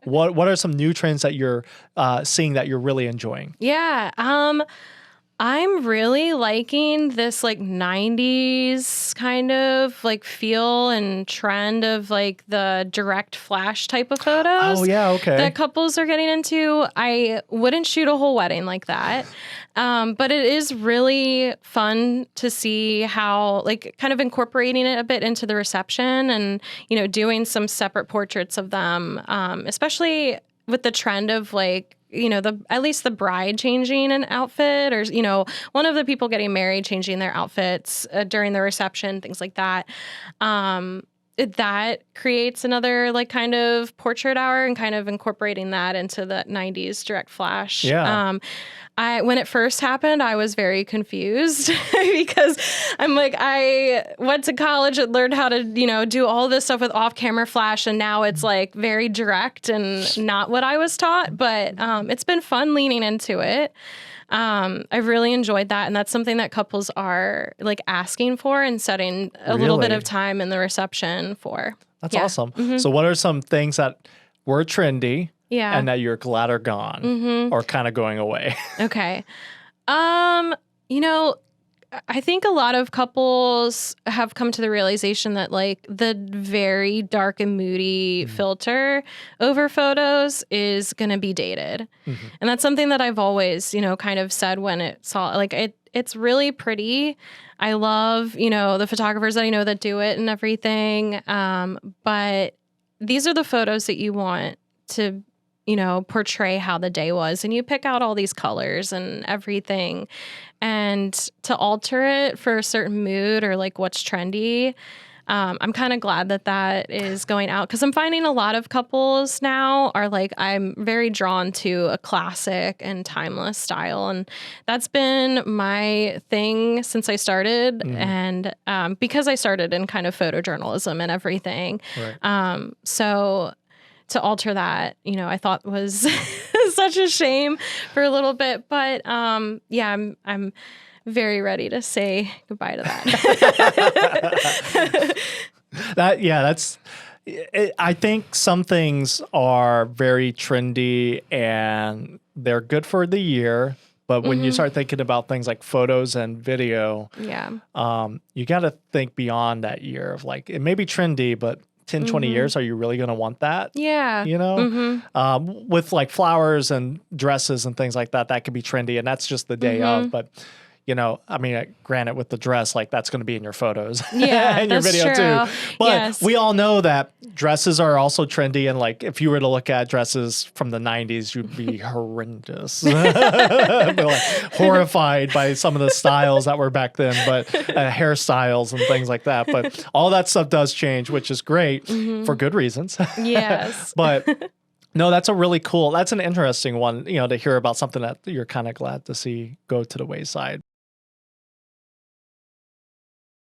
What are some new trends that you're seeing that you're really enjoying? Yeah. I'm really liking this like 90s kind of like feel and trend of like the direct flash type of photos. Oh, yeah, okay. That couples are getting into. I wouldn't shoot a whole wedding like that. But it is really fun to see how like kind of incorporating it a bit into the reception and, you know, doing some separate portraits of them, especially with the trend of like, you know, at least the bride changing an outfit or, you know, one of the people getting married changing their outfits during the reception, things like that. That creates another like kind of portrait hour and kind of incorporating that into the 90s direct flash. Yeah. When it first happened, I was very confused because I'm like, I went to college and learned how to, you know, do all this stuff with off-camera flash, and now it's like very direct and not what I was taught. But it's been fun leaning into it. I've really enjoyed that, and that's something that couples are like asking for and setting a little bit of time in the reception for. That's awesome. So what are some things that were trendy and that you're glad are gone or kind of going away? Okay. You know, I think a lot of couples have come to the realization that like the very dark and moody filter over photos is going to be dated. And that's something that I've always, you know, kind of said when it saw like it's really pretty. I love, you know, the photographers that I know that do it and everything. But these are the photos that you want to, you know, portray how the day was. And you pick out all these colors and everything. And to alter it for a certain mood or like what's trendy, I'm kind of glad that that is going out, because I'm finding a lot of couples now are like, I'm very drawn to a classic and timeless style. And that's been my thing since I started. And because I started in kind of photojournalism and everything. Right. So to alter that, you know, I thought was such a shame for a little bit. But yeah, I'm very ready to say goodbye to that. I think some things are very trendy and they're good for the year. But when you start thinking about things like photos and video, you got to think beyond that year of like, it may be trendy, but 10, 20 years, are you really going to want that? Yeah. You know, with like flowers and dresses and things like that, that could be trendy. And that's just the day of. But, you know, I mean, granted, with the dress, like that's going to be in your photos and your video too. But we all know that dresses are also trendy. And like, if you were to look at dresses from the 90s, you'd be horrendous. Be like horrified by some of the styles that were back then, but hairstyles and things like that. But all that stuff does change, which is great for good reasons. Yes. But no, that's an interesting one, you know, to hear about something that you're kind of glad to see go to the wayside.